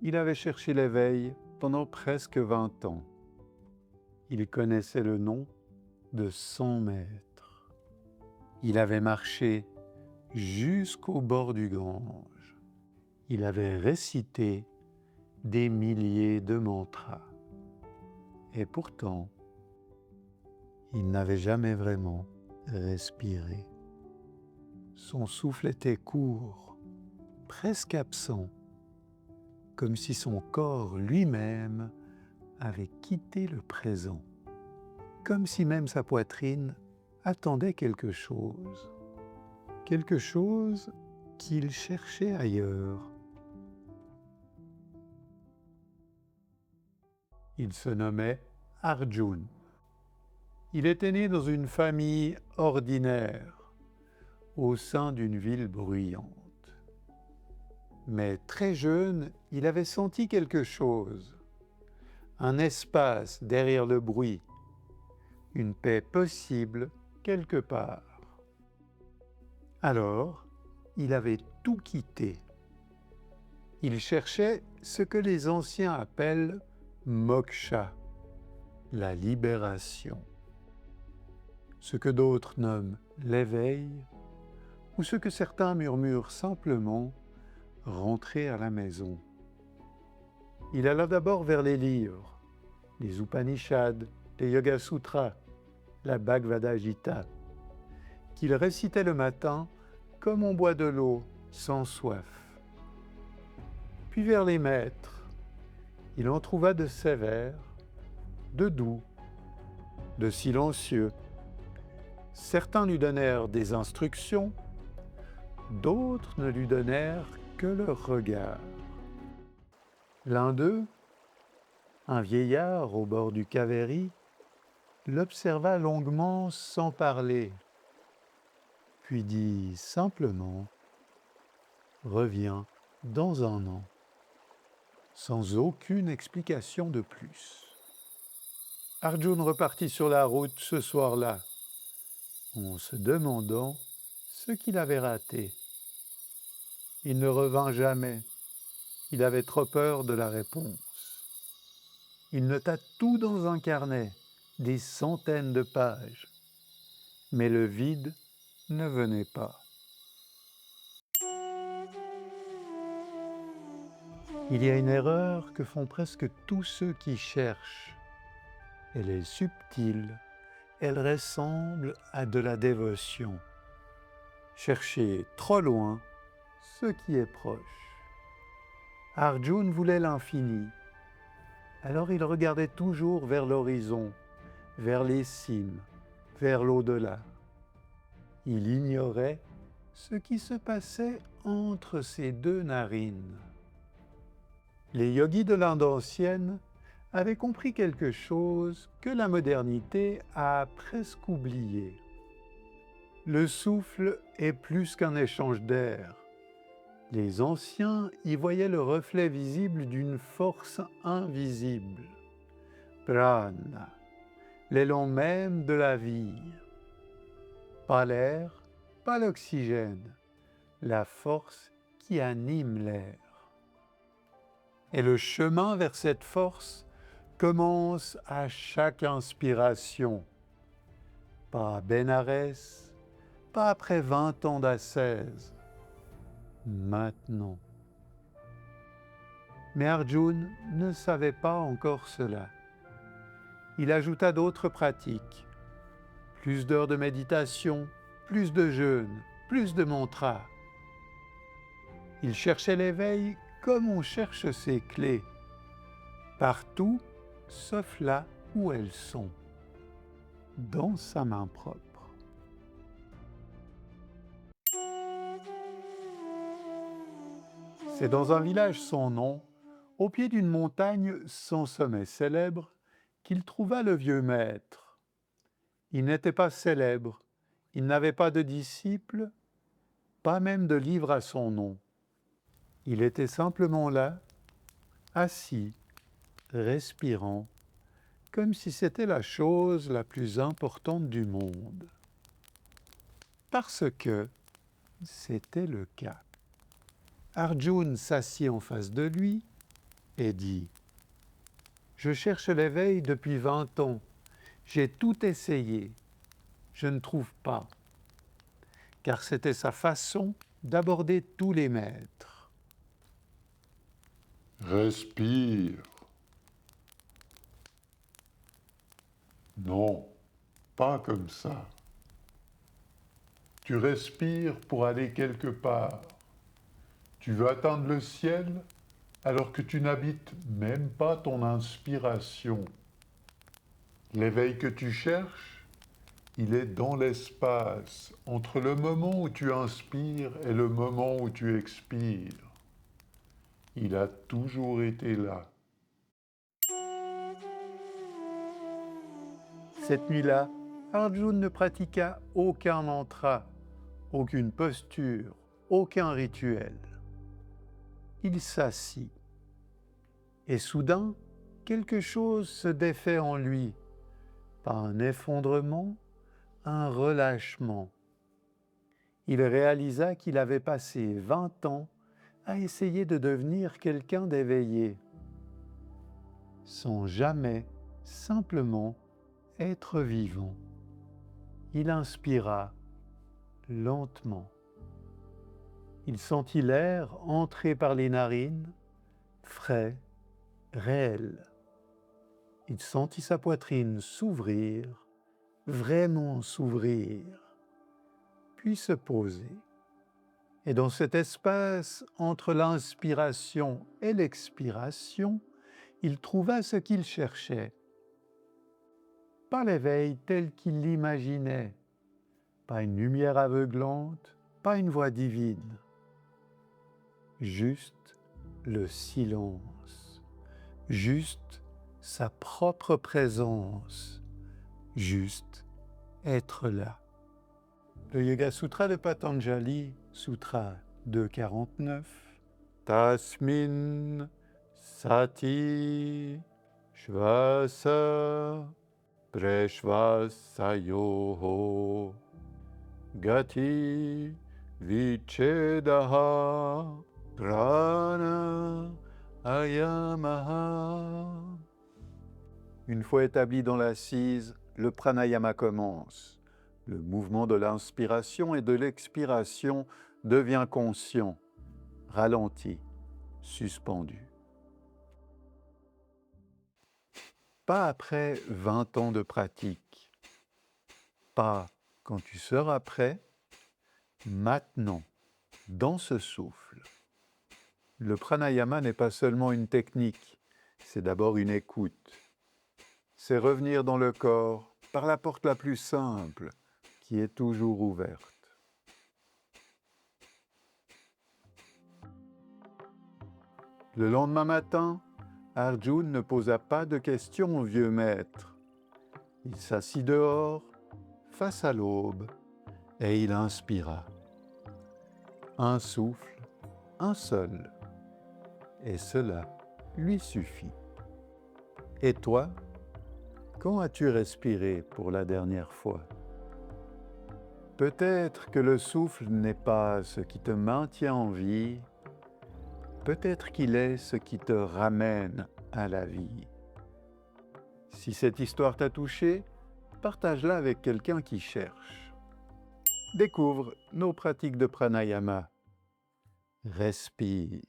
Il avait cherché l'éveil pendant presque 20 ans. Il connaissait le nom de son maître. Il avait marché jusqu'au bord du Gange. Il avait récité des milliers de mantras. Et pourtant, il n'avait jamais vraiment respiré. Son souffle était court, presque absent, comme si son corps lui-même avait quitté le présent, comme si même sa poitrine attendait quelque chose qu'il cherchait ailleurs. Il se nommait Arjun. Il était né dans une famille ordinaire, au sein d'une ville bruyante. Mais très jeune, il avait senti quelque chose, un espace derrière le bruit, une paix possible quelque part. Alors, il avait tout quitté. Il cherchait ce que les anciens appellent moksha, la libération, ce que d'autres nomment l'éveil, ou ce que certains murmurent simplement rentrer à la maison. Il alla d'abord vers les livres, les Upanishads, les Yoga Sutras, la Bhagavad Gita, qu'il récitait le matin comme on boit de l'eau sans soif. Puis vers les maîtres, il en trouva de sévères, de doux, de silencieux. Certains lui donnèrent des instructions, d'autres ne lui donnèrent que leur regard. L'un d'eux, un vieillard au bord du Kaveri, l'observa longuement sans parler, puis dit simplement « Reviens dans un an », sans aucune explication de plus. Arjun repartit sur la route ce soir-là, en se demandant ce qu'il avait raté. Il ne revint jamais. Il avait trop peur de la réponse. Il nota tout dans un carnet, des centaines de pages. Mais le vide ne venait pas. Il y a une erreur que font presque tous ceux qui cherchent. Elle est subtile, elle ressemble à de la dévotion. Chercher trop loin ce qui est proche. Arjun voulait l'infini. Alors il regardait toujours vers l'horizon, vers les cimes, vers l'au-delà. Il ignorait ce qui se passait entre ses deux narines. Les yogis de l'Inde ancienne avaient compris quelque chose que la modernité a presque oublié. Le souffle est plus qu'un échange d'air. Les anciens y voyaient le reflet visible d'une force invisible, prana, l'élan même de la vie. Pas l'air, pas l'oxygène, la force qui anime l'air. Et le chemin vers cette force commence à chaque inspiration. Pas à Bénarès, pas après 20 ans d'ascèse. Maintenant. Mais Arjun ne savait pas encore cela. Il ajouta d'autres pratiques. Plus d'heures de méditation, plus de jeûne, plus de mantras. Il cherchait l'éveil comme on cherche ses clés, partout sauf là où elles sont, dans sa main propre. C'est dans un village sans nom, au pied d'une montagne sans sommet célèbre, qu'il trouva le vieux maître. Il n'était pas célèbre, il n'avait pas de disciples, pas même de livre à son nom. Il était simplement là, assis, respirant, comme si c'était la chose la plus importante du monde. Parce que c'était le cas. Arjun s'assit en face de lui, et dit « Je cherche l'éveil depuis 20 ans. J'ai tout essayé. Je ne trouve pas. » Car c'était sa façon d'aborder tous les maîtres. Respire. Non, pas comme ça. Tu respires pour aller quelque part. Tu veux atteindre le ciel alors que tu n'habites même pas ton inspiration. L'éveil que tu cherches, il est dans l'espace, entre le moment où tu inspires et le moment où tu expires. Il a toujours été là. Cette nuit-là, Arjuna ne pratiqua aucun mantra, aucune posture, aucun rituel. Il s'assit. Et soudain, quelque chose se défait en lui, pas un effondrement, un relâchement. Il réalisa qu'il avait passé 20 ans à essayer de devenir quelqu'un d'éveillé, sans jamais, simplement, être vivant. Il inspira lentement. Il sentit l'air entrer par les narines, frais, réel. Il sentit sa poitrine s'ouvrir, vraiment s'ouvrir, puis se poser. Et dans cet espace entre l'inspiration et l'expiration, il trouva ce qu'il cherchait. Pas l'éveil tel qu'il l'imaginait, pas une lumière aveuglante, pas une voix divine. Juste le silence, juste sa propre présence, juste être là. Le Yoga Sutra de Patanjali, Sutra 249, Tasmin Sati Shvasa Preshvasayoho Gati Vichedaha Prana Ayamaha. Une fois établi dans l'assise, le pranayama commence. Le mouvement de l'inspiration et de l'expiration devient conscient, ralenti, suspendu. Pas après 20 ans de pratique, pas quand tu seras prêt, maintenant, dans ce souffle. Le pranayama n'est pas seulement une technique, c'est d'abord une écoute. C'est revenir dans le corps par la porte la plus simple, qui est toujours ouverte. Le lendemain matin, Arjuna ne posa pas de questions au vieux maître. Il s'assit dehors, face à l'aube, et il inspira. Un souffle, un seul, et cela lui suffit. Et toi, quand as-tu respiré pour la dernière fois? Peut-être que le souffle n'est pas ce qui te maintient en vie, peut-être qu'il est ce qui te ramène à la vie. Si cette histoire t'a touché, partage-la avec quelqu'un qui cherche. Découvre nos pratiques de pranayama. Respire.